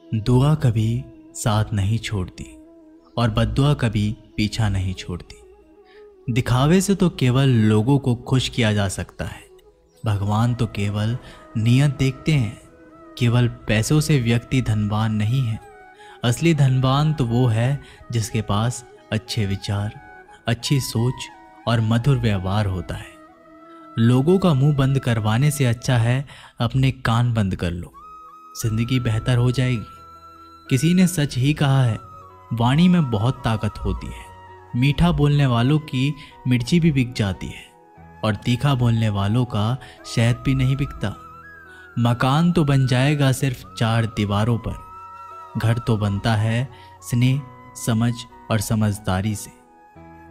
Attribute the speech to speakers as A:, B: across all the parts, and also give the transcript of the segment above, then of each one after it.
A: दुआ कभी साथ नहीं छोड़ती और बद्दुआ कभी पीछा नहीं छोड़ती। दिखावे से तो केवल लोगों को खुश किया जा सकता है। भगवान तो केवल नियत देखते हैं। केवल पैसों से व्यक्ति धनवान नहीं है। असली धनवान तो वो है जिसके पास अच्छे विचार, अच्छी सोच और मधुर व्यवहार होता है। लोगों का मुंह बंद करवाने से अच्छा है अपने कान बंद कर लो, जिंदगी बेहतर हो जाएगी। किसी ने सच ही कहा है, वाणी में बहुत ताकत होती है। मीठा बोलने वालों की मिर्ची भी बिक जाती है और तीखा बोलने वालों का शहद भी नहीं बिकता। मकान तो बन जाएगा सिर्फ 4 दीवारों पर, घर तो बनता है स्नेह, समझ और समझदारी से।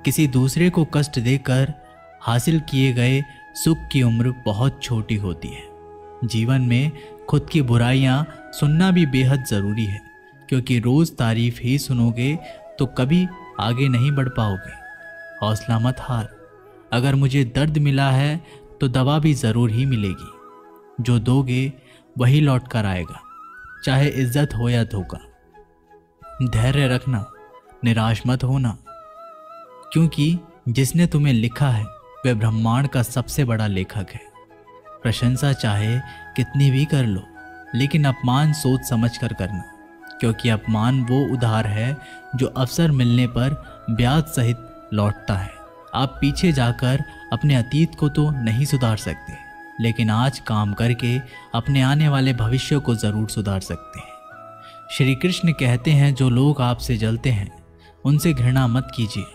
A: किसी दूसरे को कष्ट देकर हासिल किए गए सुख की उम्र बहुत छोटी होती है। जीवन में खुद की बुराइयां सुनना भी बेहद ज़रूरी है, क्योंकि रोज़ तारीफ ही सुनोगे तो कभी आगे नहीं बढ़ पाओगे। हौसला मत हार। अगर मुझे दर्द मिला है तो दवा भी ज़रूर ही मिलेगी। जो दोगे वही लौट कर आएगा, चाहे इज्जत हो या धोखा। धैर्य रखना, निराश मत होना, क्योंकि जिसने तुम्हें लिखा है वह ब्रह्मांड का सबसे बड़ा लेखक है। प्रशंसा चाहे कितनी भी कर लो, लेकिन अपमान सोच समझ कर करना, क्योंकि अपमान वो उधार है जो अवसर मिलने पर ब्याज सहित लौटता है। आप पीछे जाकर अपने अतीत को तो नहीं सुधार सकते, लेकिन आज काम करके अपने आने वाले भविष्य को ज़रूर सुधार सकते हैं। श्री कृष्ण कहते हैं, जो लोग आपसे जलते हैं उनसे घृणा मत कीजिए,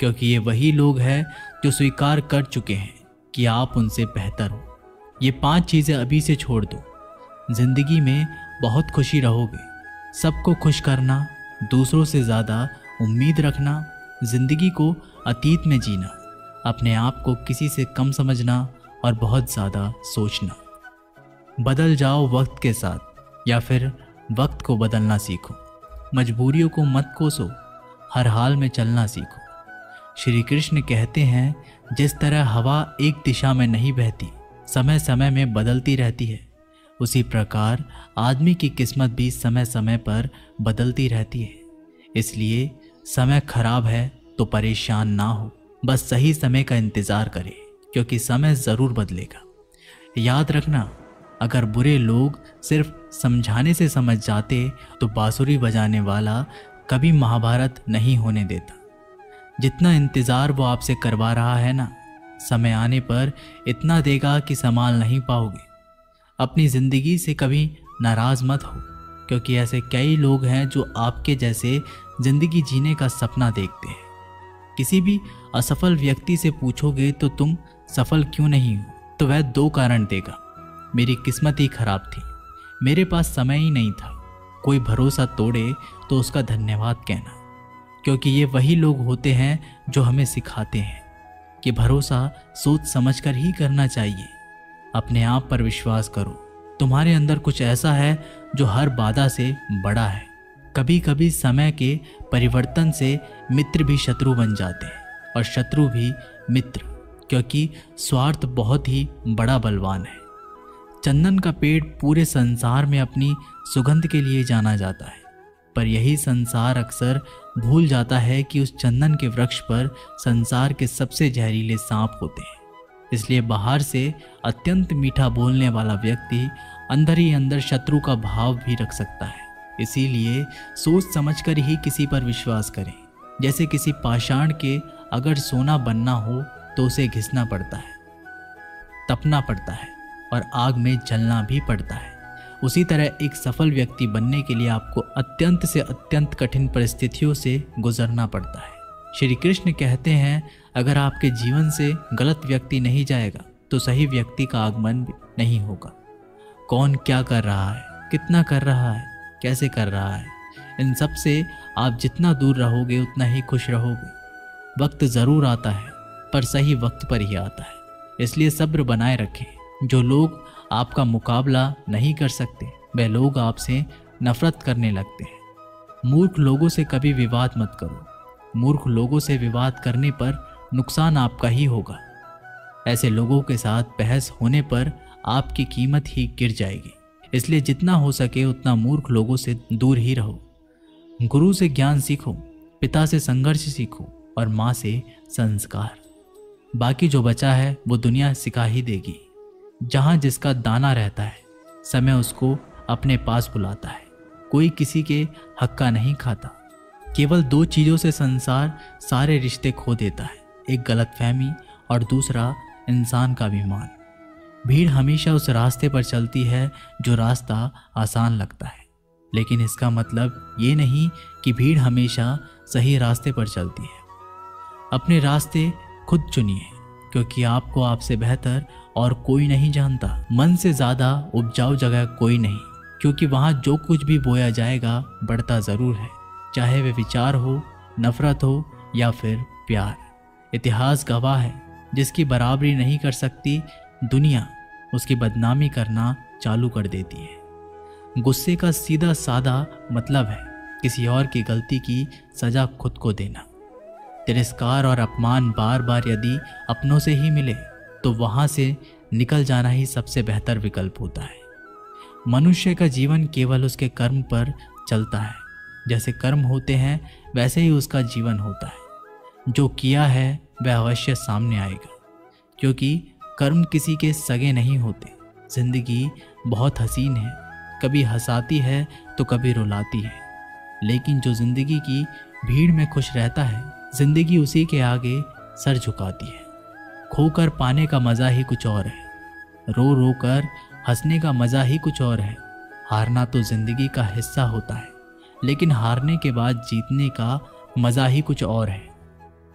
A: क्योंकि ये वही लोग हैं जो स्वीकार कर चुके हैं कि आप उनसे बेहतर हो। ये 5 चीज़ें अभी से छोड़ दो। जिंदगी में बहुत खुशी रहोगे। सबको खुश करना, दूसरों से ज़्यादा उम्मीद रखना, जिंदगी को अतीत में जीना, अपने आप को किसी से कम समझना और बहुत ज़्यादा सोचना। बदल जाओ वक्त के साथ, या फिर वक्त को बदलना सीखो। मजबूरियों को मत कोसो, हर हाल में चलना सीखो। श्री कृष्ण कहते हैं, जिस तरह हवा एक दिशा में नहीं बहती, समय समय में बदलती रहती है, उसी प्रकार आदमी की किस्मत भी समय समय पर बदलती रहती है। इसलिए समय खराब है तो परेशान ना हो, बस सही समय का इंतज़ार करें, क्योंकि समय ज़रूर बदलेगा। याद रखना, अगर बुरे लोग सिर्फ समझाने से समझ जाते तो बांसुरी बजाने वाला कभी महाभारत नहीं होने देता। जितना इंतज़ार वो आपसे करवा रहा है ना, समय आने पर इतना देगा कि संभाल नहीं पाओगे। अपनी ज़िंदगी से कभी नाराज़ मत हो, क्योंकि ऐसे कई लोग हैं जो आपके जैसे ज़िंदगी जीने का सपना देखते हैं। किसी भी असफल व्यक्ति से पूछोगे तो तुम सफल क्यों नहीं हो, तो वह 2 कारण देगा। मेरी किस्मत ही खराब थी, मेरे पास समय ही नहीं था। कोई भरोसा तोड़े तो उसका धन्यवाद कहना, क्योंकि ये वही लोग होते हैं जो हमें सिखाते हैं कि भरोसा सोच समझकर ही करना चाहिए। अपने आप पर विश्वास करो। तुम्हारे अंदर कुछ ऐसा है जो हर बाधा से बड़ा है। कभी कभी समय के परिवर्तन से मित्र भी शत्रु बन जाते हैं और शत्रु भी मित्र, क्योंकि स्वार्थ बहुत ही बड़ा बलवान है। चंदन का पेड़ पूरे संसार में अपनी सुगंध के लिए जाना जाता है, पर यही संसार अक्सर भूल जाता है कि उस चंदन के वृक्ष पर संसार के सबसे जहरीले सांप होते हैं। इसलिए बाहर से अत्यंत मीठा बोलने वाला व्यक्ति अंदर ही अंदर शत्रु का भाव भी रख सकता है। इसीलिए सोच समझकर ही किसी पर विश्वास करें। जैसे किसी पाषाण के अगर सोना बनना हो तो उसे घिसना पड़ता है, तपना पड़ता है और आग में जलना भी पड़ता है। उसी तरह एक सफल व्यक्ति बनने के लिए आपको अत्यंत से अत्यंत कठिन परिस्थितियों से गुजरना पड़ता है। श्री कृष्ण कहते हैं, अगर आपके जीवन से गलत व्यक्ति नहीं जाएगा तो सही व्यक्ति का आगमन भी नहीं होगा। कौन क्या कर रहा है, कितना कर रहा है, कैसे कर रहा है, इन सब से आप जितना दूर रहोगे उतना ही खुश रहोगे। वक्त ज़रूर आता है, पर सही वक्त पर ही आता है। इसलिए सब्र बनाए रखें। जो लोग आपका मुकाबला नहीं कर सकते, वह लोग आपसे नफरत करने लगते हैं। मूर्ख लोगों से कभी विवाद मत करो। मूर्ख लोगों से विवाद करने पर नुकसान आपका ही होगा। ऐसे लोगों के साथ बहस होने पर आपकी कीमत ही गिर जाएगी। इसलिए जितना हो सके उतना मूर्ख लोगों से दूर ही रहो। गुरु से ज्ञान सीखो, पिता से संघर्ष सीखो और माँ से संस्कार। बाकी जो बचा है वो दुनिया सिखा ही देगी। जहाँ जिसका दाना रहता है, समय उसको अपने पास बुलाता है। कोई किसी के हक का नहीं खाता। केवल दो चीज़ों से संसार सारे रिश्ते खो देता है, एक गलतफहमी और दूसरा इंसान का अभिमान। भीड़ हमेशा उस रास्ते पर चलती है जो रास्ता आसान लगता है, लेकिन इसका मतलब ये नहीं कि भीड़ हमेशा सही रास्ते पर चलती है। अपने रास्ते खुद चुनिए, क्योंकि आपको आपसे बेहतर और कोई नहीं जानता। मन से ज़्यादा उपजाऊ जगह कोई नहीं, क्योंकि वहाँ जो कुछ भी बोया जाएगा बढ़ता ज़रूर है, चाहे वे विचार हो, नफरत हो या फिर प्यार। इतिहास गवाह है, जिसकी बराबरी नहीं कर सकती दुनिया, उसकी बदनामी करना चालू कर देती है। गुस्से का सीधा सादा मतलब है किसी और की गलती की सज़ा खुद को देना। तिरस्कार और अपमान बार बार यदि अपनों से ही मिले तो वहाँ से निकल जाना ही सबसे बेहतर विकल्प होता है। मनुष्य का जीवन केवल उसके कर्म पर चलता है। जैसे कर्म होते हैं वैसे ही उसका जीवन होता है। जो किया है वह अवश्य सामने आएगा, क्योंकि कर्म किसी के सगे नहीं होते। जिंदगी बहुत हसीन है, कभी हंसाती है तो कभी रुलाती है, लेकिन जो जिंदगी की भीड़ में खुश रहता है, जिंदगी उसी के आगे सर झुकाती है। खोकर पाने का मज़ा ही कुछ और है, रो रो कर हंसने का मज़ा ही कुछ और है। हारना तो जिंदगी का हिस्सा होता है, लेकिन हारने के बाद जीतने का मज़ा ही कुछ और है।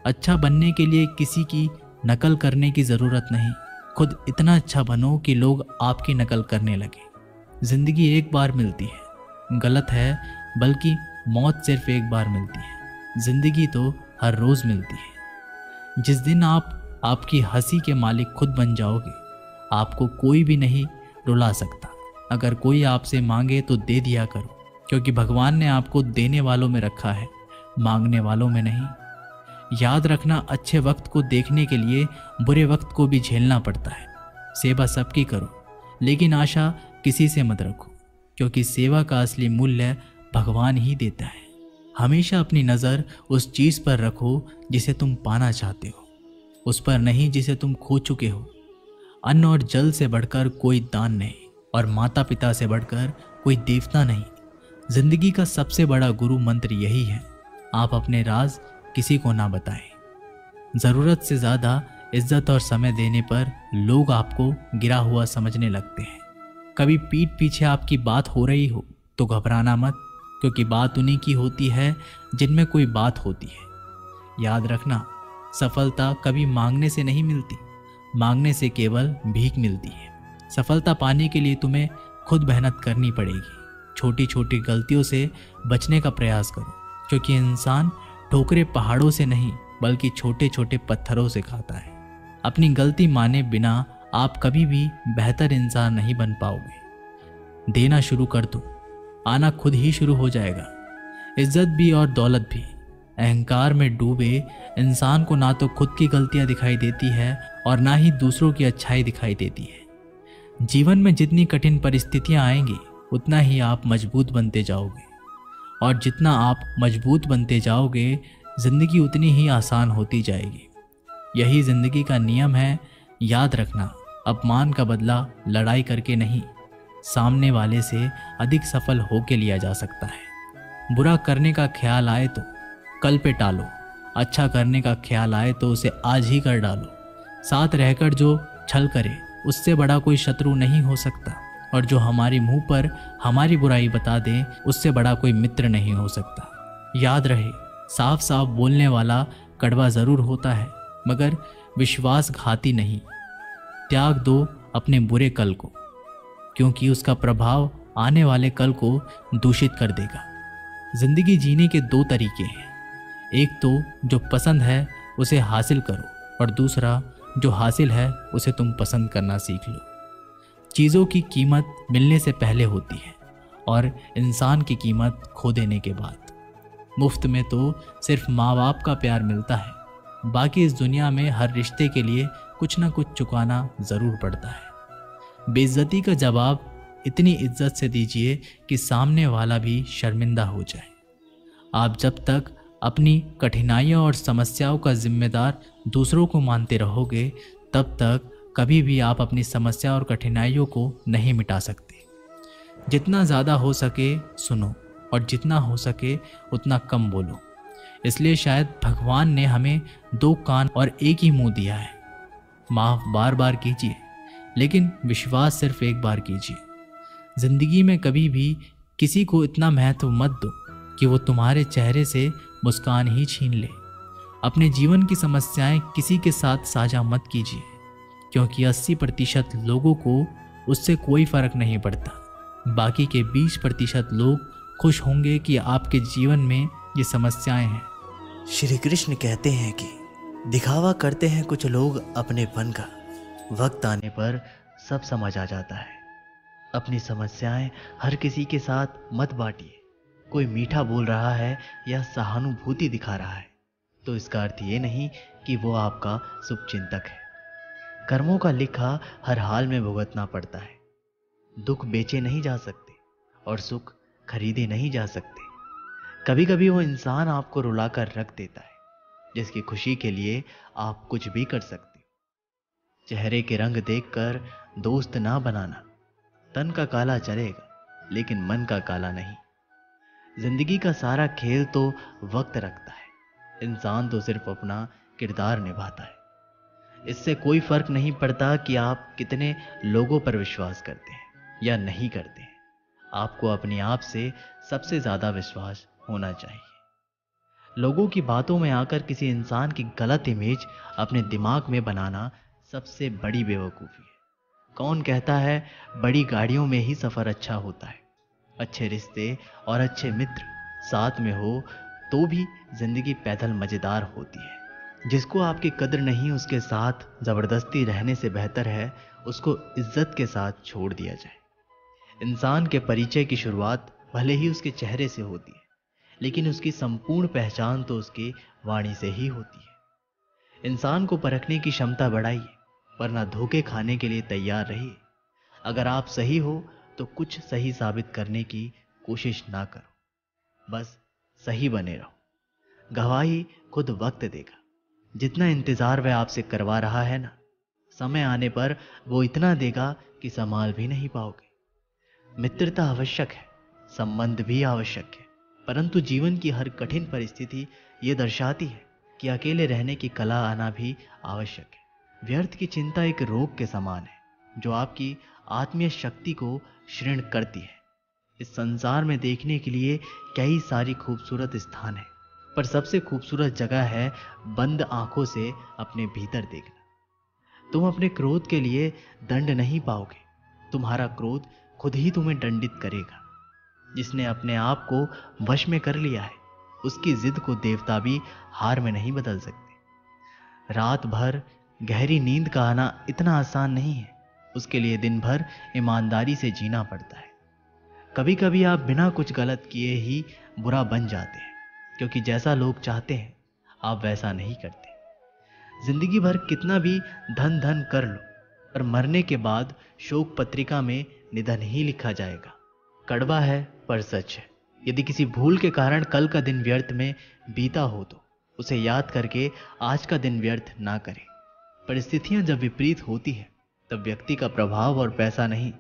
A: अच्छा बनने के लिए किसी की नकल करने की ज़रूरत नहीं, खुद इतना अच्छा बनो कि लोग आपकी नकल करने लगे। ज़िंदगी एक बार मिलती है, गलत है, बल्कि मौत सिर्फ एक बार मिलती है। ज़िंदगी तो हर रोज़ मिलती है। जिस दिन आप आपकी हंसी के मालिक खुद बन जाओगे, आपको कोई भी नहीं रुला सकता। अगर कोई आपसे मांगे तो दे दिया करो, क्योंकि भगवान ने आपको देने वालों में रखा है, मांगने वालों में नहीं। याद रखना, अच्छे वक्त को देखने के लिए बुरे वक्त को भी झेलना पड़ता है। सेवा सबकी करो, लेकिन आशा किसी से मत रखो, क्योंकि सेवा का असली मूल्य भगवान ही देता है। हमेशा अपनी नज़र उस चीज़ पर रखो जिसे तुम पाना चाहते हो, उस पर नहीं जिसे तुम खो चुके हो। अन्न और जल से बढ़कर कोई दान नहीं, और माता पिता से बढ़कर कोई देवता नहीं। जिंदगी का सबसे बड़ा गुरु मंत्र यही है, आप अपने राज किसी को ना बताएं। ज़रूरत से ज़्यादा इज्जत और समय देने पर लोग आपको गिरा हुआ समझने लगते हैं। कभी पीठ पीछे आपकी बात हो रही हो तो घबराना मत, क्योंकि बात उन्हीं की होती है जिनमें कोई बात होती है। याद रखना, सफलता कभी मांगने से नहीं मिलती, मांगने से केवल भीख मिलती है। सफलता पाने के लिए तुम्हें खुद मेहनत करनी पड़ेगी। छोटी छोटी गलतियों से बचने का प्रयास करो, क्योंकि इंसान ठोकरे पहाड़ों से नहीं बल्कि छोटे छोटे पत्थरों से खाता है। अपनी गलती माने बिना आप कभी भी बेहतर इंसान नहीं बन पाओगे। देना शुरू कर दो, आना खुद ही शुरू हो जाएगा। इज्जत भी और दौलत भी। अहंकार में डूबे इंसान को ना तो खुद की गलतियां दिखाई देती है और ना ही दूसरों की अच्छाई दिखाई देती है। जीवन में जितनी कठिन परिस्थितियां आएंगी उतना ही आप मजबूत बनते जाओगे, और जितना आप मजबूत बनते जाओगे जिंदगी उतनी ही आसान होती जाएगी। यही जिंदगी का नियम है। याद रखना, अपमान का बदला लड़ाई करके नहीं, सामने वाले से अधिक सफल होके लिया जा सकता है। बुरा करने का ख्याल आए तो कल पे टालो, अच्छा करने का ख्याल आए तो उसे आज ही कर डालो। साथ रहकर जो छल करे उससे बड़ा कोई शत्रु नहीं हो सकता, और जो हमारे मुंह पर हमारी बुराई बता दे उससे बड़ा कोई मित्र नहीं हो सकता। याद रहे, साफ साफ बोलने वाला कड़वा ज़रूर होता है, मगर विश्वासघाती नहीं। त्याग दो अपने बुरे कल को, क्योंकि उसका प्रभाव आने वाले कल को दूषित कर देगा। जिंदगी जीने के दो तरीके हैं, एक तो जो पसंद है उसे हासिल करो, और दूसरा जो हासिल है उसे तुम पसंद करना सीख लो। चीज़ों की कीमत मिलने से पहले होती है, और इंसान की कीमत खो देने के बाद। मुफ्त में तो सिर्फ माँ बाप का प्यार मिलता है, बाकी इस दुनिया में हर रिश्ते के लिए कुछ ना कुछ चुकाना ज़रूर पड़ता है। बेइज्जती का जवाब इतनी इज्जत से दीजिए कि सामने वाला भी शर्मिंदा हो जाए। आप जब तक अपनी कठिनाइयों और समस्याओं का जिम्मेदार दूसरों को मानते रहोगे, तब तक कभी भी आप अपनी समस्या और कठिनाइयों को नहीं मिटा सकते। जितना ज़्यादा हो सके सुनो, और जितना हो सके उतना कम बोलो। इसलिए शायद भगवान ने हमें 2 कान और एक ही मुंह दिया है। माफ़ बार बार कीजिए, लेकिन विश्वास सिर्फ एक बार कीजिए। ज़िंदगी में कभी भी किसी को इतना महत्व मत दो कि वो तुम्हारे चेहरे से मुस्कान ही छीन ले। अपने जीवन की समस्याएं किसी के साथ साझा मत कीजिए, क्योंकि 80% लोगों को उससे कोई फ़र्क नहीं पड़ता। बाकी के 20% लोग खुश होंगे कि आपके जीवन में ये समस्याएं हैं।
B: श्री कृष्ण कहते हैं कि दिखावा करते हैं कुछ लोग अपनेपन का, वक्त आने पर सब समझ आ जाता है। अपनी समस्याएं हर किसी के साथ मत बांटिए। कोई मीठा बोल रहा है या सहानुभूति दिखा रहा है तो इसका अर्थ ये नहीं कि वो आपका शुभचिंतक है। कर्मों का लिखा हर हाल में भुगतना पड़ता है। दुख बेचे नहीं जा सकते और सुख खरीदे नहीं जा सकते। कभी कभी वो इंसान आपको रुलाकर रख देता है जिसकी खुशी के लिए आप कुछ भी कर सकते हो। चेहरे के रंग देखकर दोस्त ना बनाना। तन का काला चलेगा लेकिन मन का काला नहीं। जिंदगी का सारा खेल तो वक्त रखता है। इंसान तो सिर्फ अपना किरदार निभाता है। इससे कोई फर्क नहीं पड़ता कि आप कितने लोगों पर विश्वास करते हैं या नहीं करते हैं। आपको अपने आप से सबसे ज्यादा विश्वास होना चाहिए। लोगों की बातों में आकर किसी इंसान की गलत इमेज अपने दिमाग में बनाना सबसे बड़ी बेवकूफ़ी है। कौन कहता है बड़ी गाड़ियों में ही सफ़र अच्छा होता है। अच्छे रिश्ते और अच्छे मित्र साथ में हो तो भी जिंदगी पैदल मज़ेदार होती है। जिसको आपकी कद्र नहीं उसके साथ ज़बरदस्ती रहने से बेहतर है उसको इज्जत के साथ छोड़ दिया जाए। इंसान के परिचय की शुरुआत भले ही उसके चेहरे से होती है, लेकिन उसकी संपूर्ण पहचान तो उसकी वाणी से ही होती है। इंसान को परखने की क्षमता बढ़ाइए, वरना धोखे खाने के लिए तैयार रहिए। अगर आप सही हो तो कुछ सही साबित करने की कोशिश ना करो, बस सही बने रहो। गवाही खुद वक्त देगा। जितना इंतजार वह आपसे करवा रहा है ना, समय आने पर वो इतना देगा कि संभाल भी नहीं पाओगे। मित्रता आवश्यक है, संबंध भी आवश्यक है, परंतु जीवन की हर कठिन परिस्थिति ये दर्शाती है कि अकेले रहने की कला आना भी आवश्यक है। व्यर्थ की चिंता एक रोग के समान है जो आपकी आत्मीय शक्ति को क्षीण करती है। इस संसार में देखने के लिए कई सारी खूबसूरत स्थान हैं, पर सबसे खूबसूरत जगह है बंद आंखों से अपने भीतर देखना। तुम अपने क्रोध के लिए दंड नहीं पाओगे, तुम्हारा क्रोध खुद ही तुम्हें दंडित करेगा। जिसने अपने आप को वश में कर लिया है उसकी जिद को देवता भी हार में नहीं बदल सकते। रात भर गहरी नींद का आना इतना आसान नहीं है, उसके लिए दिन भर ईमानदारी से जीना पड़ता है। कभी कभी आप बिना कुछ गलत किए ही बुरा बन जाते हैं, क्योंकि जैसा लोग चाहते हैं आप वैसा नहीं करते। जिंदगी भर कितना भी धन धन कर लो, पर मरने के बाद शोक पत्रिका में निधन ही लिखा जाएगा। कड़वा है पर सच है। यदि किसी भूल के कारण कल का दिन व्यर्थ में बीता हो तो उसे याद करके आज का दिन व्यर्थ ना करें। परिस्थितियां जब विपरीत होती है तब व्यक्ति का प्रभाव और पैसा नहीं,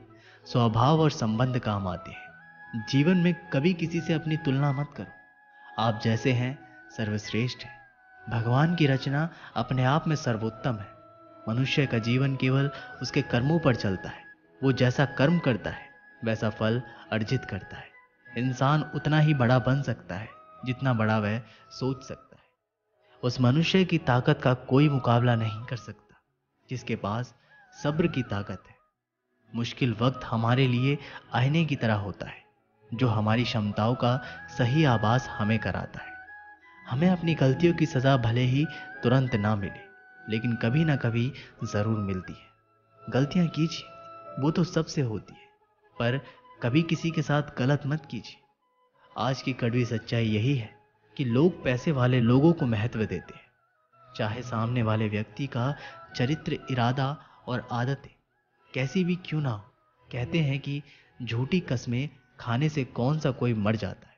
B: स्वभाव और संबंध काम आते हैं। जीवन में कभी किसी से अपनी तुलना मत करो। आप जैसे हैं सर्वश्रेष्ठ है। भगवान की रचना अपने आप में सर्वोत्तम है। मनुष्य का जीवन केवल उसके कर्मों पर चलता है। वो जैसा कर्म करता है वैसा फल अर्जित करता है। इंसान उतना ही बड़ा बन सकता है जितना बड़ा वह सोच सकता है। उस मनुष्य की ताकत का कोई मुकाबला नहीं कर सकता जिसके पास सब्र की ताकत है। मुश्किल वक्त हमारे लिए आईने की तरह होता है जो हमारी क्षमताओं का सही आभास हमें कराता है। हमें अपनी गलतियों की सजा भले ही तुरंत ना मिले, लेकिन कभी ना कभी जरूर मिलती है। गलतियां कीजिए, वो तो सबसे होती है, पर कभी किसी के साथ गलत मत कीजिए। आज की कड़वी सच्चाई यही है कि लोग पैसे वाले लोगों को महत्व देते हैं, चाहे सामने वाले व्यक्ति का चरित्र, इरादा और आदतें कैसी भी क्यों ना हो। कहते हैं कि झूठी कस्में खाने से कौन सा कोई मर जाता है?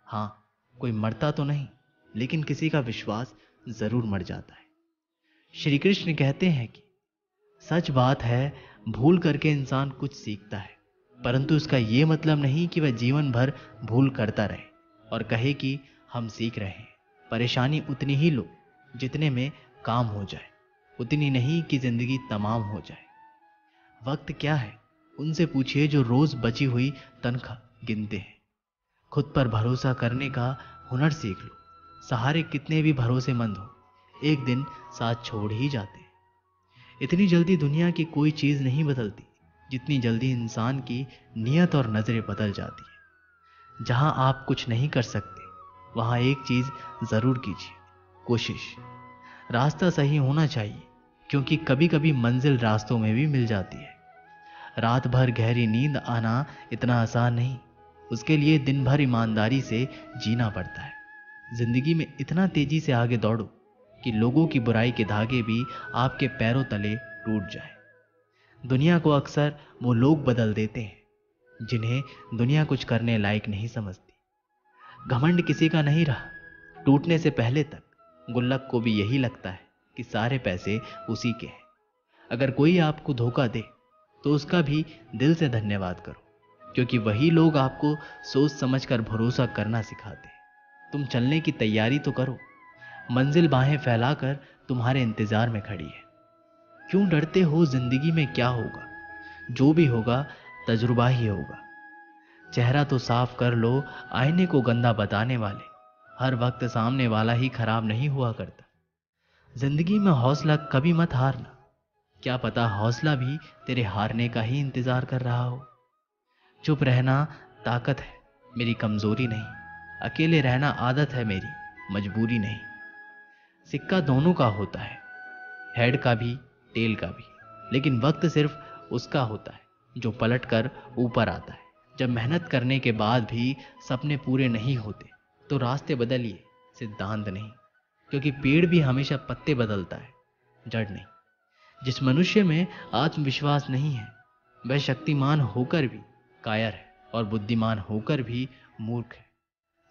B: हाँ, कोई मरता तो नहीं, लेकिन किसी का विश्वास जरूर मर जाता है। श्री कृष्ण कहते हैं कि सच बात है, भूल करके इंसान कुछ सीखता है, परंतु इसका यह मतलब नहीं कि वह जीवन भर भूल करता रहे और कहे कि हम सीख रहे हैं। परेशानी उतनी ही लो जितने में काम हो जाए, उतनी नहीं कि जिंदगी तमाम हो जाए। वक्त क्या है, उनसे पूछिए जो रोज बची हुई तनख्वाह गिनते हैं। खुद पर भरोसा करने का हुनर सीख लो। सहारे कितने भी भरोसेमंद हो, एक दिन साथ छोड़ ही जाते हैं। इतनी जल्दी दुनिया की कोई चीज नहीं बदलती जितनी जल्दी इंसान की नियत और नजरें बदल जाती है। जहां आप कुछ नहीं कर सकते, वहां एक चीज जरूर कीजिए, कोशिश। रास्ता सही होना चाहिए, क्योंकि कभी कभी मंजिल रास्तों में भी मिल जाती है। रात भर गहरी नींद आना इतना आसान नहीं, उसके लिए दिन भर ईमानदारी से जीना पड़ता है। जिंदगी में इतना तेजी से आगे दौड़ो कि लोगों की बुराई के धागे भी आपके पैरों तले टूट जाए। दुनिया को अक्सर वो लोग बदल देते हैं जिन्हें दुनिया कुछ करने लायक नहीं समझती। घमंड किसी का नहीं रहा, टूटने से पहले तक गुल्लक को भी यही लगता है कि सारे पैसे उसी के हैं। अगर कोई आपको धोखा दे तो उसका भी दिल से धन्यवाद करो, क्योंकि वही लोग आपको सोच समझकर भरोसा करना सिखाते हैं। तुम चलने की तैयारी तो करो, मंजिल बाहें फैलाकर तुम्हारे इंतजार में खड़ी है। क्यों डरते हो? जिंदगी में क्या होगा, जो भी होगा तजुर्बा ही होगा। चेहरा तो साफ कर लो, आईने को गंदा बताने वाले हर वक्त सामने वाला ही खराब नहीं हुआ करता। जिंदगी में हौसला कभी मत हारना, क्या पता हौसला भी तेरे हारने का ही इंतजार कर रहा हो। चुप रहना ताकत है, मेरी कमजोरी नहीं। अकेले रहना आदत है मेरी, मजबूरी नहीं। सिक्का दोनों का होता है, हेड का भी टेल का भी, लेकिन वक्त सिर्फ उसका होता है जो पलट कर ऊपर आता है। जब मेहनत करने के बाद भी सपने पूरे नहीं होते तो रास्ते बदलिए, सिद्धांत नहीं, क्योंकि पेड़ भी हमेशा पत्ते बदलता है, जड़ नहीं। जिस मनुष्य में आत्मविश्वास नहीं है वह शक्तिमान होकर भी कायर है और बुद्धिमान होकर भी मूर्ख है।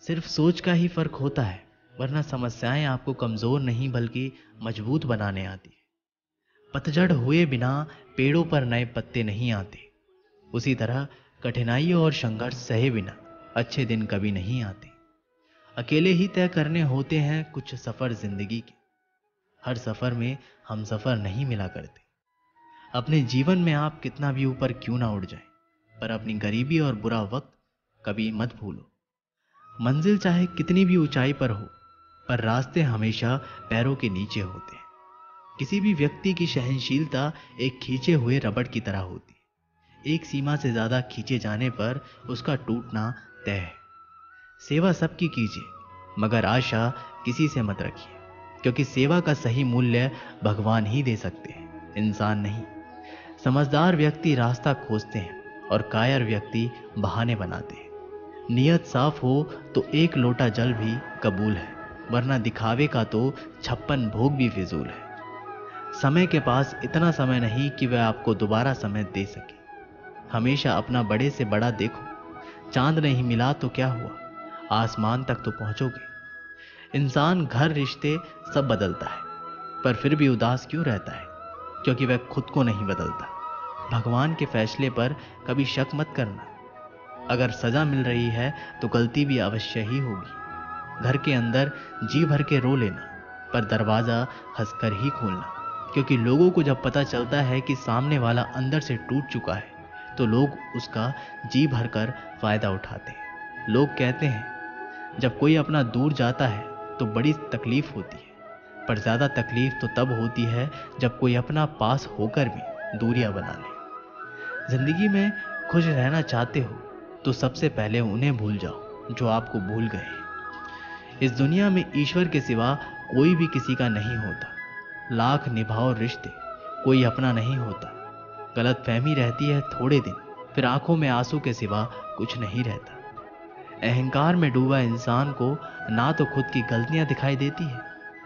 B: सिर्फ सोच का ही फर्क होता है, वरना समस्याएं आपको कमजोर नहीं बल्कि मजबूत बनाने आती है। पतझड़ हुए बिना पेड़ों पर नए पत्ते नहीं आते, उसी तरह कठिनाइयों और संघर्ष सहे बिना अच्छे दिन कभी नहीं आते। अकेले ही तय करने होते हैं कुछ सफर जिंदगी के। हर सफर में हम सफर नहीं मिला करते। अपने जीवन में आप कितना भी ऊपर क्यों ना उड़ जाए, पर अपनी गरीबी और बुरा वक्त कभी मत भूलो। मंजिल चाहे कितनी भी ऊंचाई पर हो, पर रास्ते हमेशा पैरों के नीचे होते हैं। किसी भी व्यक्ति की सहनशीलता एक खींचे हुए रबड़ की तरह होती है। एक सीमा से ज्यादा खींचे जाने पर उसका टूटना तय है। सेवा सबकी कीजिए, मगर आशा किसी से मत रखिए, क्योंकि सेवा का सही मूल्य भगवान ही दे सकते हैं, इंसान नहीं। समझदार व्यक्ति रास्ता खोजते हैं और कायर व्यक्ति बहाने बनाते हैं। नियत साफ हो तो एक लोटा जल भी कबूल है, वरना दिखावे का तो 56 भोग भी फिजूल है। समय के पास इतना समय नहीं कि वह आपको दोबारा समय दे सके। हमेशा अपना बड़े से बड़ा देखो। चांद नहीं मिला तो क्या हुआ, आसमान तक तो पहुंचोगे। इंसान, घर, रिश्ते सब बदलता है, पर फिर भी उदास क्यों रहता है? क्योंकि वह खुद को नहीं बदलता। भगवान के फैसले पर कभी शक मत करना। अगर सजा मिल रही है तो गलती भी अवश्य ही होगी। घर के अंदर जी भर के रो लेना, पर दरवाजा हंसकर ही खोलना, क्योंकि लोगों को जब पता चलता है कि सामने वाला अंदर से टूट चुका है तो लोग उसका जी भर कर फायदा उठाते हैं। लोग कहते हैं जब कोई अपना दूर जाता है तो बड़ी तकलीफ होती है, पर ज्यादा तकलीफ तो तब होती है जब कोई अपना पास होकर भी दूरियां बना ले। जिंदगी में खुश रहना चाहते हो तो सबसे पहले उन्हें भूल जाओ जो आपको भूल गए। इस दुनिया में ईश्वर के सिवा कोई भी किसी का नहीं होता। लाख निभाओ रिश्ते, कोई अपना नहीं होता। गलत फहमी रहती है थोड़े दिन, फिर आंखों में आंसू के सिवा कुछ नहीं रहता। अहंकार में डूबा इंसान को ना तो खुद की गलतियां दिखाई देती है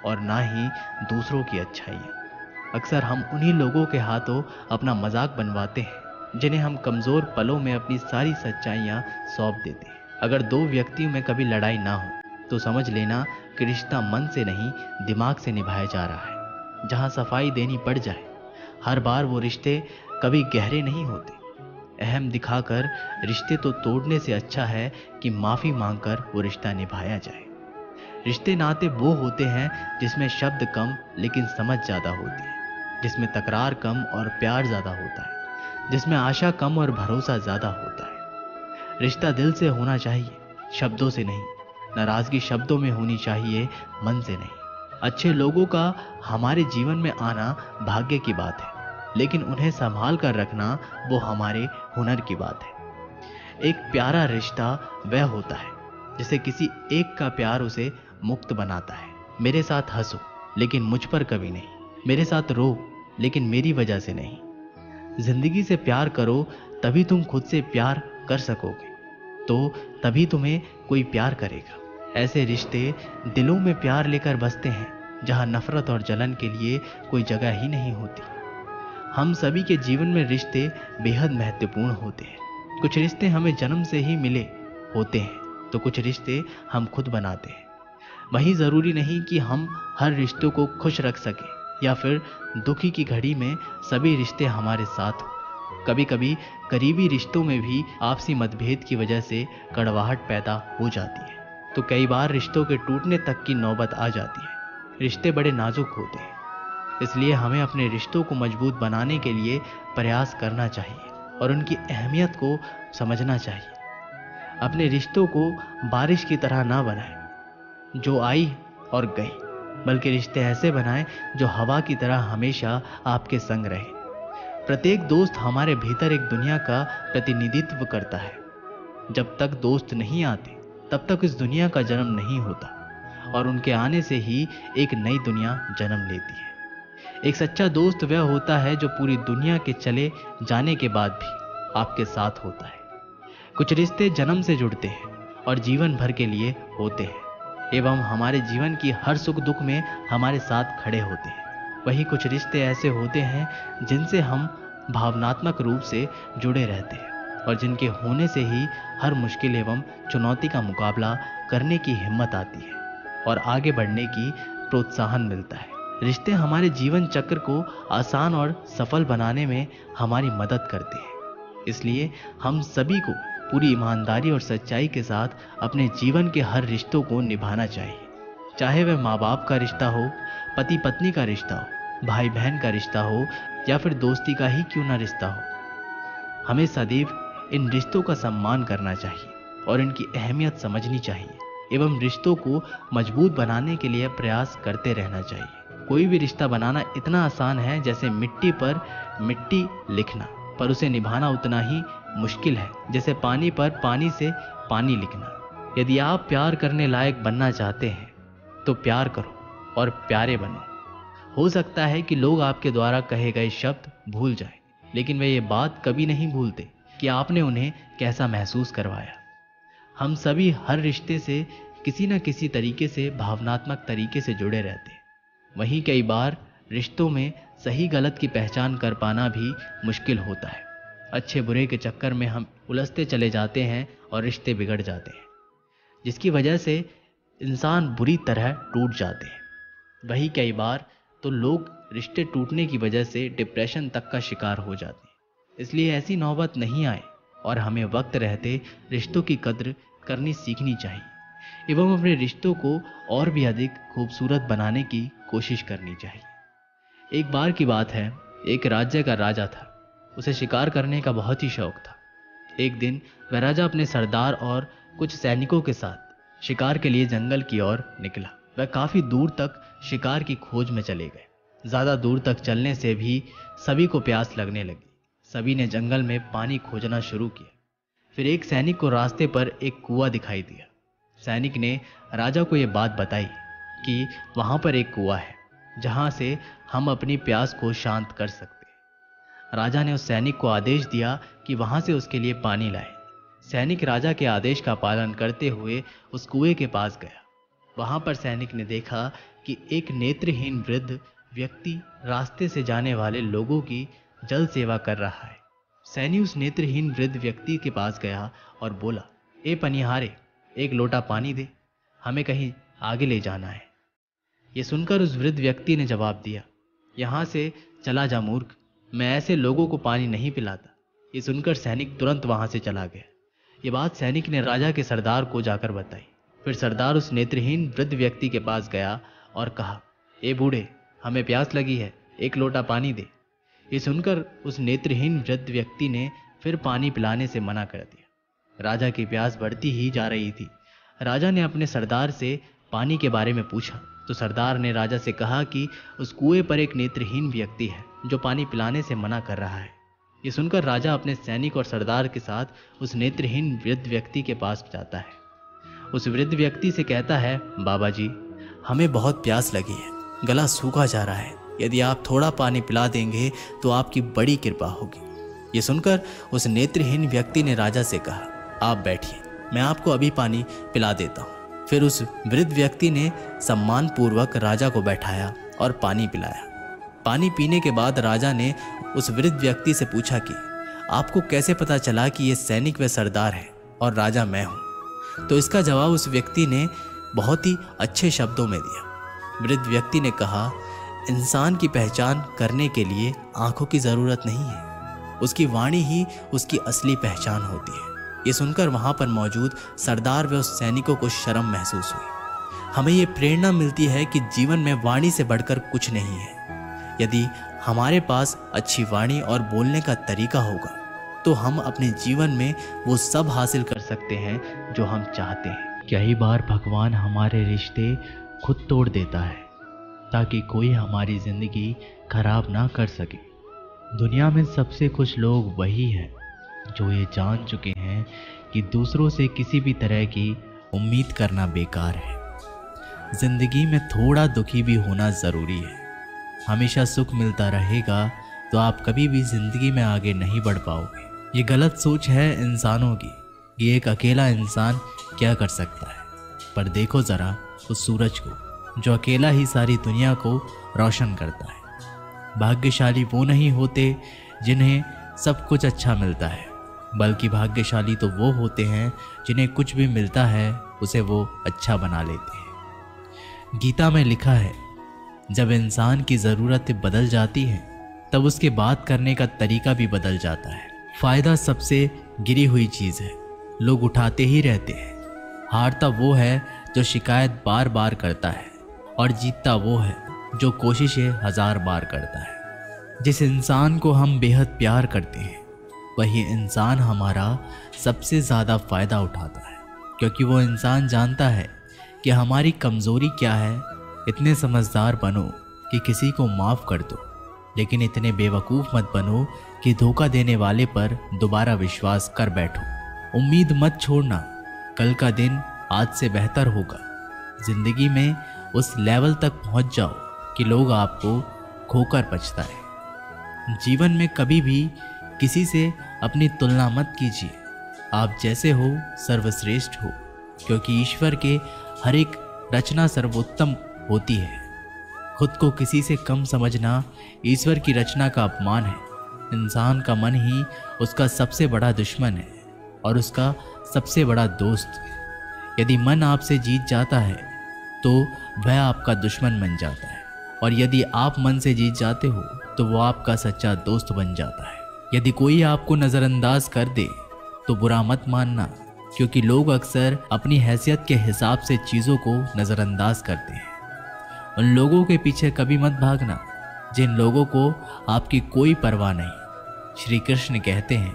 B: और ना ही दूसरों की अच्छाइयां। अक्सर हम उन्हीं लोगों के हाथों अपना मजाक बनवाते हैं जिन्हें हम कमजोर पलों में अपनी सारी सच्चाइयां सौंप देते हैं। अगर दो व्यक्तियों में कभी लड़ाई ना हो तो समझ लेना कि रिश्ता मन से नहीं दिमाग से निभाया जा रहा है। जहां सफाई देनी पड़ जाए हर बार, वो रिश्ते कभी गहरे नहीं होते। अहम दिखाकर रिश्ते तो तोड़ने से अच्छा है कि माफी मांगकर वो रिश्ता निभाया जाए। रिश्ते नाते वो होते हैं जिसमें शब्द कम लेकिन समझ ज्यादा होती है, जिसमें तकरार कम और प्यार ज्यादा होता है, जिसमें आशा कम और भरोसा ज्यादा होता है। रिश्ता दिल से होना चाहिए, शब्दों से नहीं। नाराजगी शब्दों में होनी चाहिए, मन से नहीं। अच्छे लोगों का हमारे जीवन में आना भाग्य की बात है, लेकिन उन्हें संभाल कर रखना वो हमारे हुनर की बात है। एक प्यारा रिश्ता वह होता है जिसे किसी एक का प्यार उसे मुक्त बनाता है। मेरे साथ हंसो लेकिन मुझ पर कभी नहीं, मेरे साथ रो लेकिन मेरी वजह से नहीं। जिंदगी से प्यार करो तभी तुम खुद से प्यार कर सकोगे, तो तभी तुम्हें कोई प्यार करेगा। ऐसे रिश्ते दिलों में प्यार लेकर बसते हैं जहां नफरत और जलन के लिए कोई जगह ही नहीं होती। हम सभी के जीवन में रिश्ते बेहद महत्वपूर्ण होते हैं। कुछ रिश्ते हमें जन्म से ही मिले होते हैं तो कुछ रिश्ते हम खुद बनाते हैं। वही जरूरी नहीं कि हम हर रिश्तों को खुश रख सके या फिर दुखी की घड़ी में सभी रिश्ते हमारे साथ हो। कभी कभी करीबी रिश्तों में भी आपसी मतभेद की वजह से कड़वाहट पैदा हो जाती है, तो कई बार रिश्तों के टूटने तक की नौबत आ जाती है। रिश्ते बड़े नाजुक होते हैं, इसलिए हमें अपने रिश्तों को मजबूत बनाने के लिए प्रयास करना चाहिए और उनकी अहमियत को समझना चाहिए। अपने रिश्तों को बारिश की तरह ना बनाएं जो आई और गई, बल्कि रिश्ते ऐसे बनाएं जो हवा की तरह हमेशा आपके संग रहे। प्रत्येक दोस्त हमारे भीतर एक दुनिया का प्रतिनिधित्व करता है। जब तक दोस्त नहीं आते तब तक इस दुनिया का जन्म नहीं होता, और उनके आने से ही एक नई दुनिया जन्म लेती है। एक सच्चा दोस्त वह होता है जो पूरी दुनिया के चले जाने के बाद भी आपके साथ होता है। कुछ रिश्ते जन्म से जुड़ते हैं और जीवन भर के लिए होते हैं एवं हमारे जीवन की हर सुख दुख में हमारे साथ खड़े होते हैं। वही कुछ रिश्ते ऐसे होते हैं जिनसे हम भावनात्मक रूप से जुड़े रहते हैं और जिनके होने से ही हर मुश्किल एवं चुनौती का मुकाबला करने की हिम्मत आती है और आगे बढ़ने की प्रोत्साहन मिलता है। रिश्ते हमारे जीवन चक्र को आसान और सफल बनाने में हमारी मदद करते हैं। इसलिए हम सभी को पूरी ईमानदारी और सच्चाई के साथ अपने जीवन के हर रिश्तों को निभाना चाहिए, चाहे वह माँ बाप का रिश्ता हो, पति पत्नी का रिश्ता हो, भाई बहन का रिश्ता हो या फिर दोस्ती का ही क्यों ना रिश्ता हो। हमें सदैव इन रिश्तों का सम्मान करना चाहिए और इनकी अहमियत समझनी चाहिए एवं रिश्तों को मजबूत बनाने के लिए प्रयास करते रहना चाहिए। कोई भी रिश्ता बनाना इतना आसान है जैसे मिट्टी पर मिट्टी लिखना, पर उसे निभाना उतना ही मुश्किल है जैसे पानी पर पानी से पानी लिखना। यदि आप प्यार करने लायक बनना चाहते हैं तो प्यार करो और प्यारे बनो। हो सकता है कि लोग आपके द्वारा कहे गए शब्द भूल जाएं, लेकिन वे ये बात कभी नहीं भूलते कि आपने उन्हें कैसा महसूस करवाया। हम सभी हर रिश्ते से किसी न किसी तरीके से भावनात्मक तरीके से जुड़े रहते हैं। वहीं कई बार रिश्तों में सही गलत की पहचान कर पाना भी मुश्किल होता है। अच्छे बुरे के चक्कर में हम उलझते चले जाते हैं और रिश्ते बिगड़ जाते हैं, जिसकी वजह से इंसान बुरी तरह टूट जाते हैं। वही कई बार तो लोग रिश्ते टूटने की वजह से डिप्रेशन तक का शिकार हो जाते हैं। इसलिए ऐसी नौबत नहीं आए और हमें वक्त रहते रिश्तों की कद्र करनी सीखनी चाहिए एवं अपने रिश्तों को और भी अधिक खूबसूरत बनाने की कोशिश करनी चाहिए। एक बार की बात है, एक राज्य का राजा था। उसे शिकार करने का बहुत ही शौक था। एक दिन वह राजा अपने सरदार और कुछ सैनिकों के साथ शिकार के लिए जंगल की ओर निकला। वह काफी दूर तक शिकार की खोज में चले गए। ज्यादा दूर तक चलने से भी सभी को प्यास लगने लगी। सभी ने जंगल में पानी खोजना शुरू किया। फिर एक सैनिक को रास्ते पर एक कुआं दिखाई दिया। सैनिक ने राजा को यह बात बताई कि वहां पर एक कुआं है जहां से हम अपनी प्यास को शांत कर सकते हैं। राजा ने उस सैनिक को आदेश दिया कि वहां से उसके लिए पानी लाए। सैनिक राजा के आदेश का पालन करते हुए उस कुएं के पास गया। वहां पर सैनिक ने देखा कि एक नेत्रहीन वृद्ध व्यक्ति रास्ते से जाने वाले लोगों की जल सेवा कर रहा है। सैनी उस नेत्रहीन वृद्ध व्यक्ति के पास गया और बोला, ए पनिहारे, एक लोटा पानी दे, हमें कहीं आगे ले जाना है। ये सुनकर उस वृद्ध व्यक्ति ने जवाब दिया, यहाँ से चला जा मूर्ख, मैं ऐसे लोगों को पानी नहीं पिलाता। ये सुनकर सैनिक तुरंत वहां से चला गया। ये बात सैनिक ने राजा के सरदार को जाकर बताई। फिर सरदार उस नेत्रहीन वृद्ध व्यक्ति के पास गया और कहा, ए बूढ़े, हमें प्यास लगी है, एक लोटा पानी दे। ये सुनकर उस नेत्रहीन वृद्ध व्यक्ति ने फिर पानी पिलाने से मना कर दिया। राजा की प्यास बढ़ती ही जा रही थी। राजा ने अपने सरदार से पानी के बारे में पूछा तो सरदार ने राजा से कहा कि उस कुएं पर एक नेत्रहीन व्यक्ति है जो पानी पिलाने से मना कर रहा है। ये सुनकर राजा अपने सैनिक और सरदार के साथ उस नेत्रहीन वृद्ध व्यक्ति के पास जाता है। उस वृद्ध व्यक्ति से कहता है, बाबा जी, हमें बहुत प्यास लगी है, गला सूखा जा रहा है, यदि आप थोड़ा पानी पिला देंगे तो आपकी बड़ी कृपा होगी। ये सुनकर उस नेत्रहीन व्यक्ति ने राजा से कहा, आप बैठिए, मैं आपको अभी पानी पिला देता हूँ। फिर उस वृद्ध व्यक्ति ने सम्मानपूर्वक राजा को बैठाया और पानी पिलाया। पानी पीने के बाद राजा ने उस वृद्ध व्यक्ति से पूछा कि आपको कैसे पता चला कि ये सैनिक व सरदार है और राजा मैं हूँ? तो इसका जवाब उस व्यक्ति ने बहुत ही अच्छे शब्दों में दिया। वृद्ध व्यक्ति ने कहा, इंसान की पहचान करने के लिए आंखों की ज़रूरत नहीं है, उसकी वाणी ही उसकी असली पहचान होती है। ये सुनकर वहाँ पर मौजूद सरदार व उस सैनिकों को शर्म महसूस हुई। हमें ये प्रेरणा मिलती है कि जीवन में वाणी से बढ़कर कुछ नहीं है। यदि हमारे पास अच्छी वाणी और बोलने का तरीका होगा तो हम अपने जीवन में वो सब हासिल कर सकते हैं जो हम चाहते हैं।
A: कई बार भगवान हमारे रिश्ते खुद तोड़ देता है ताकि कोई हमारी ज़िंदगी खराब ना कर सके। दुनिया में सबसे खुश लोग वही हैं जो ये जान चुके हैं कि दूसरों से किसी भी तरह की उम्मीद करना बेकार है। ज़िंदगी में थोड़ा दुखी भी होना ज़रूरी है। हमेशा सुख मिलता रहेगा तो आप कभी भी ज़िंदगी में आगे नहीं बढ़ पाओगे। ये गलत सोच है इंसानों की कि एक अकेला इंसान क्या कर सकता है। पर देखो ज़रा उस सूरज को जो अकेला ही सारी दुनिया को रोशन करता है। भाग्यशाली वो नहीं होते जिन्हें सब कुछ अच्छा मिलता है, बल्कि भाग्यशाली तो वो होते हैं जिन्हें कुछ भी मिलता है उसे वो अच्छा बना लेते हैं। गीता में लिखा है, जब इंसान की ज़रूरतें बदल जाती हैं तब उसके बात करने का तरीका भी बदल जाता है। फ़ायदा सबसे गिरी हुई चीज़ है, लोग उठाते ही रहते हैं। हारता वो है जो शिकायत बार बार करता है और जीतता वो है जो कोशिशें 1000 बार करता है। जिस इंसान को हम बेहद प्यार करते हैं वही इंसान हमारा सबसे ज़्यादा फ़ायदा उठाता है, क्योंकि वो इंसान जानता है कि हमारी कमज़ोरी क्या है। इतने समझदार बनो कि किसी को माफ़ कर दो, लेकिन इतने बेवकूफ़ मत बनो कि धोखा देने वाले पर दोबारा विश्वास कर बैठो। उम्मीद मत छोड़ना, कल का दिन आज से बेहतर होगा। ज़िंदगी में उस लेवल तक पहुंच जाओ कि लोग आपको खोकर पछताए। जीवन में कभी भी किसी से अपनी तुलना मत कीजिए। आप जैसे हो सर्वश्रेष्ठ हो, क्योंकि ईश्वर के हर एक रचना सर्वोत्तम होती है। खुद को किसी से कम समझना ईश्वर की रचना का अपमान है। इंसान का मन ही उसका सबसे बड़ा दुश्मन है और उसका सबसे बड़ा दोस्त। यदि मन आपसे जीत जाता है तो वह आपका दुश्मन बन जाता है, और यदि आप मन से जीत जाते हो तो वो आपका सच्चा दोस्त बन जाता है। यदि कोई आपको नज़रअंदाज कर दे तो बुरा मत मानना, क्योंकि लोग अक्सर अपनी हैसियत के हिसाब से चीज़ों को नज़रअंदाज करते हैं। उन लोगों के पीछे कभी मत भागना जिन लोगों को आपकी कोई परवाह नहीं। श्री कृष्ण कहते हैं,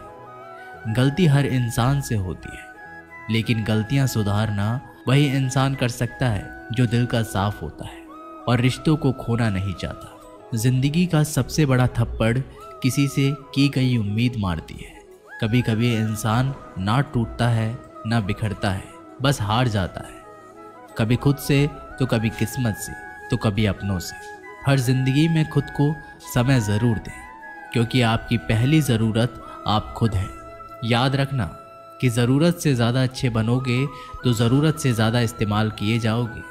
A: गलती हर इंसान से होती है, लेकिन गलतियां सुधारना वही इंसान कर सकता है जो दिल का साफ होता है और रिश्तों को खोना नहीं चाहता। जिंदगी का सबसे बड़ा थप्पड़ किसी से की गई उम्मीद मारती है। कभी कभी इंसान ना टूटता है ना बिखरता है, बस हार जाता है, कभी खुद से तो कभी किस्मत से तो कभी अपनों से। हर जिंदगी में खुद को समय ज़रूर दें, क्योंकि आपकी पहली ज़रूरत आप खुद हैं। याद रखना कि ज़रूरत से ज़्यादा अच्छे बनोगे तो ज़रूरत से ज़्यादा इस्तेमाल किए जाओगे।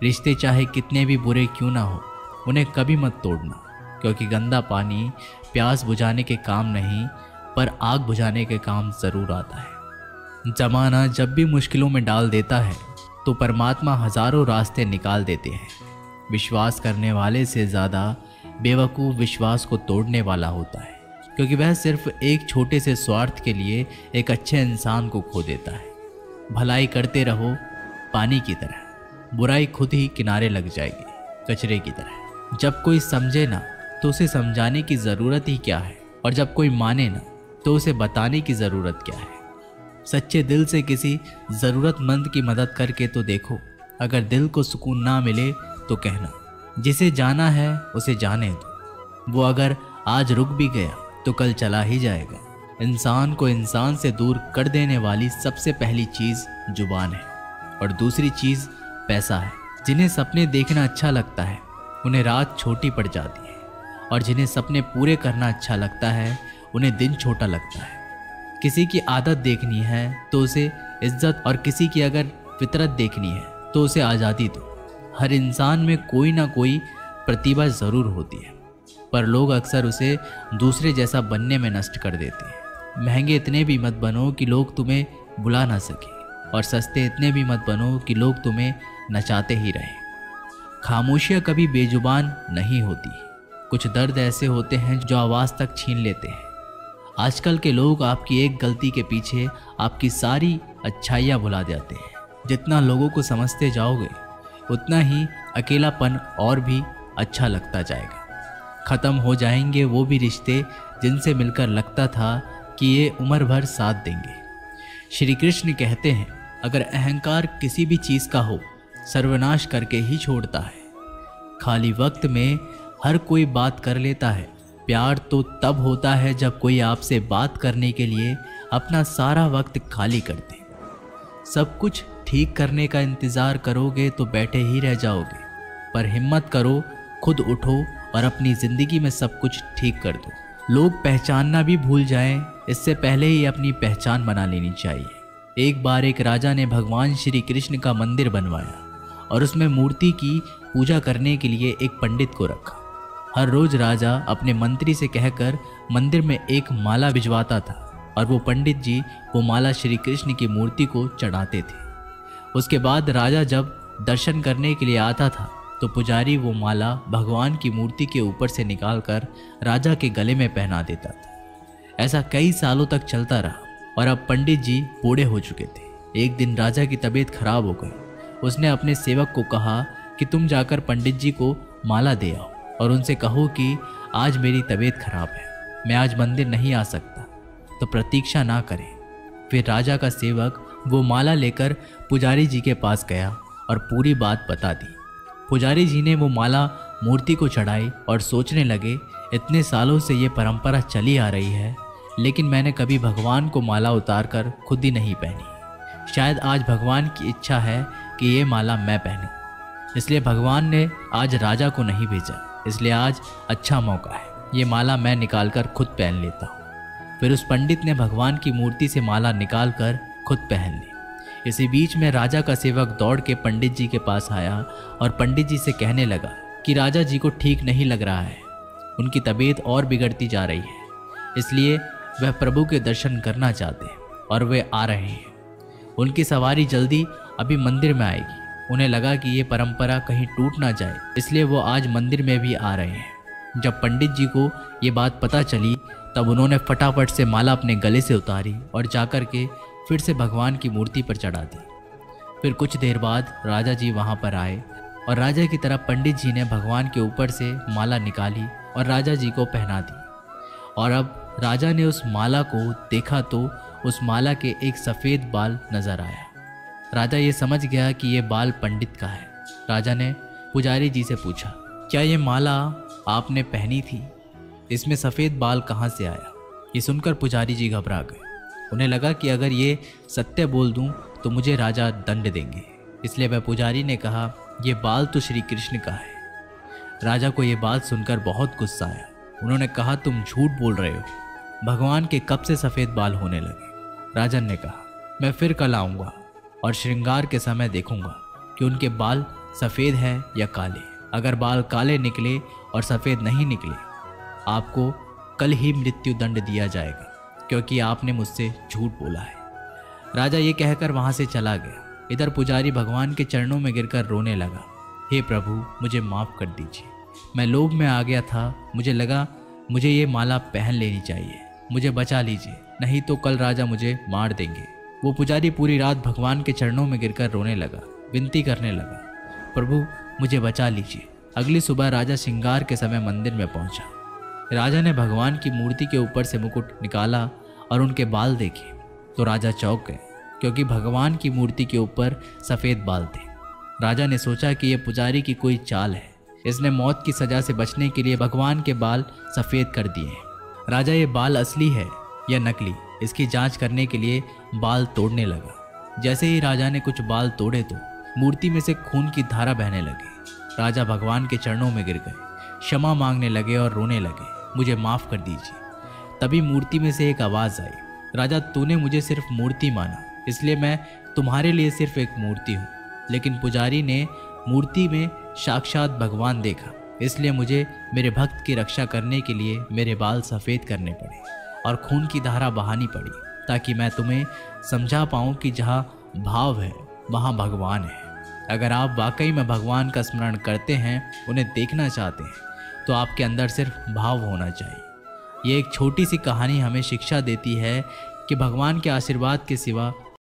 A: रिश्ते चाहे कितने भी बुरे क्यों ना हो, उन्हें कभी मत तोड़ना, क्योंकि गंदा पानी प्यास बुझाने के काम नहीं पर आग बुझाने के काम ज़रूर आता है। जमाना जब भी मुश्किलों में डाल देता है तो परमात्मा हजारों रास्ते निकाल देते हैं। विश्वास करने वाले से ज़्यादा बेवकूफ़ विश्वास को तोड़ने वाला होता है, क्योंकि वह सिर्फ एक छोटे से स्वार्थ के लिए एक अच्छे इंसान को खो देता है। भलाई करते रहो पानी की तरह, बुराई खुद ही किनारे लग जाएगी कचरे की तरह। जब कोई समझे ना तो उसे समझाने की ज़रूरत ही क्या है, और जब कोई माने ना तो उसे बताने की ज़रूरत क्या है। सच्चे दिल से किसी ज़रूरतमंद की मदद करके तो देखो। अगर दिल को सुकून ना मिले तो कहना, जिसे जाना है उसे जाने दो। वो अगर आज रुक भी गया तो कल चला ही जाएगा। इंसान को इंसान से दूर कर देने वाली सबसे पहली चीज़ जुबान है, और दूसरी चीज़ पैसा है। जिन्हें सपने देखना अच्छा लगता है उन्हें रात छोटी पड़ जाती है, और जिन्हें सपने पूरे करना अच्छा लगता है उन्हें दिन छोटा लगता है। किसी की आदत देखनी है तो उसे इज्जत, और किसी की अगर फितरत देखनी है तो उसे आज़ादी दो। हर इंसान में कोई ना कोई प्रतिभा ज़रूर होती है, पर लोग अक्सर उसे दूसरे जैसा बनने में नष्ट कर देते हैं। महंगे इतने भी मत बनो कि लोग तुम्हें बुला ना सके, और सस्ते इतने भी मत बनो कि लोग तुम्हें नचाते ही रहें। खामोशियाँ कभी बेजुबान नहीं होती। कुछ दर्द ऐसे होते हैं जो आवाज़ तक छीन लेते हैं। आजकल के लोग आपकी एक गलती के पीछे आपकी सारी अच्छाइयाँ भुला जाते हैं। जितना लोगों को समझते जाओगे उतना ही अकेलापन और भी अच्छा लगता जाएगा। ख़त्म हो जाएंगे वो भी रिश्ते जिनसे मिलकर लगता था कि ये उम्र भर साथ देंगे। श्री कृष्ण कहते हैं, अगर अहंकार किसी भी चीज़ का हो सर्वनाश करके ही छोड़ता है। खाली वक्त में हर कोई बात कर लेता है। प्यार तो तब होता है जब कोई आपसे बात करने के लिए अपना सारा वक्त खाली कर दे। सब कुछ ठीक करने का इंतज़ार करोगे तो बैठे ही रह जाओगे, पर हिम्मत करो, खुद उठो और अपनी ज़िंदगी में सब कुछ ठीक कर दो। लोग पहचानना भी भूल जाएं, इससे पहले ही अपनी पहचान बना लेनी चाहिए। एक बार एक राजा ने भगवान श्री कृष्ण का मंदिर बनवाया और उसमें मूर्ति की पूजा करने के लिए एक पंडित को रखा। हर रोज़ राजा अपने मंत्री से कहकर मंदिर में एक माला भिजवाता था और वो पंडित जी वो माला श्री कृष्ण की मूर्ति को चढ़ाते थे। उसके बाद राजा जब दर्शन करने के लिए आता था तो पुजारी वो माला भगवान की मूर्ति के ऊपर से निकालकर राजा के गले में पहना देता था। ऐसा कई सालों तक चलता रहा और अब पंडित जी बूढ़े हो चुके थे। एक दिन राजा की तबीयत खराब हो गई। उसने अपने सेवक को कहा कि तुम जाकर पंडित जी को माला दे आओ और उनसे कहो कि आज मेरी तबीयत खराब है, मैं आज मंदिर नहीं आ सकता, तो प्रतीक्षा ना करें। फिर राजा का सेवक वो माला लेकर पुजारी जी के पास गया और पूरी बात बता दी। पुजारी जी ने वो माला मूर्ति को चढ़ाई और सोचने लगे, इतने सालों से ये परंपरा चली आ रही है, लेकिन मैंने कभी भगवान को माला उतार कर खुद ही नहीं पहनी। शायद आज भगवान की इच्छा है कि ये माला मैं पहनूं, इसलिए भगवान ने आज राजा को नहीं भेजा, इसलिए आज अच्छा मौका है, ये माला मैं निकाल कर खुद पहन लेता हूँ। फिर उस पंडित ने भगवान की मूर्ति से माला निकाल कर खुद पहन ली। इसी बीच में राजा का सेवक दौड़ के पंडित जी के पास आया और पंडित जी से कहने लगा कि राजा जी को ठीक नहीं लग रहा है, उनकी तबीयत और बिगड़ती जा रही है, इसलिए वह प्रभु के दर्शन करना चाहते हैं और वे आ रहे हैं। उनकी सवारी जल्दी अभी मंदिर में आएगी। उन्हें लगा कि ये परंपरा कहीं टूट ना जाए, इसलिए वो आज मंदिर में भी आ रहे हैं। जब पंडित जी को ये बात पता चली तब उन्होंने फटाफट से माला अपने गले से उतारी और जाकर के फिर से भगवान की मूर्ति पर चढ़ा दी। फिर कुछ देर बाद राजा जी वहाँ पर आए और राजा की तरफ पंडित जी ने भगवान के ऊपर से माला निकाली और राजा जी को पहना दी। और अब राजा ने उस माला को देखा तो उस माला के एक सफ़ेद बाल नज़र आया। राजा ये समझ गया कि ये बाल पंडित का है। राजा ने पुजारी जी से पूछा, क्या ये माला आपने पहनी थी? इसमें सफ़ेद बाल कहाँ से आया? ये सुनकर पुजारी जी घबरा गए। उन्हें लगा कि अगर ये सत्य बोल दूं तो मुझे राजा दंड देंगे, इसलिए वह पुजारी ने कहा, ये बाल तो श्री कृष्ण का है। राजा को ये बात सुनकर बहुत गुस्सा आया। उन्होंने कहा, तुम झूठ बोल रहे हो, भगवान के कब से सफ़ेद बाल होने लगे? राजन ने कहा, मैं फिर कल आऊँगा और श्रृंगार के समय देखूंगा कि उनके बाल सफ़ेद है या काले। अगर बाल काले निकले और सफ़ेद नहीं निकले, आपको कल ही मृत्यु दंड दिया जाएगा, क्योंकि आपने मुझसे झूठ बोला है। राजा ये कहकर वहाँ से चला गया। इधर पुजारी भगवान के चरणों में गिरकर रोने लगा, हे प्रभु मुझे माफ़ कर दीजिए, मैं लोभ में आ गया था, मुझे लगा मुझे ये माला पहन लेनी चाहिए, मुझे बचा लीजिए, नहीं तो कल राजा मुझे मार देंगे। वो पुजारी पूरी रात भगवान के चरणों में गिरकर रोने लगा, विनती करने लगा, प्रभु मुझे बचा लीजिए। अगली सुबह राजा श्रृंगार के समय मंदिर में पहुंचा। राजा ने भगवान की मूर्ति के ऊपर से मुकुट निकाला और उनके बाल देखे तो राजा चौंक गए, क्योंकि भगवान की मूर्ति के ऊपर सफ़ेद बाल थे। राजा ने सोचा कि यह पुजारी की कोई चाल है, इसने मौत की सज़ा से बचने के लिए भगवान के बाल सफ़ेद कर दिए हैं। राजा ये बाल असली है या नकली, इसकी जांच करने के लिए बाल तोड़ने लगा। जैसे ही राजा ने कुछ बाल तोड़े तो मूर्ति में से खून की धारा बहने लगी। राजा भगवान के चरणों में गिर गए, क्षमा मांगने लगे और रोने लगे, मुझे माफ़ कर दीजिए। तभी मूर्ति में से एक आवाज़ आई, राजा तूने मुझे सिर्फ मूर्ति माना, इसलिए मैं तुम्हारे लिए सिर्फ एक मूर्ति हूँ। लेकिन पुजारी ने मूर्ति में साक्षात भगवान देखा, इसलिए मुझे मेरे भक्त की रक्षा करने के लिए मेरे बाल सफ़ेद करने पड़े और खून की धारा बहानी पड़ी, ताकि मैं तुम्हें समझा पाऊँ कि जहाँ भाव है वहाँ भगवान है। अगर आप वाकई में भगवान का स्मरण करते हैं, उन्हें देखना चाहते हैं, तो आपके अंदर सिर्फ भाव होना चाहिए। ये एक छोटी सी कहानी हमें शिक्षा देती है कि भगवान के आशीर्वाद के सिवा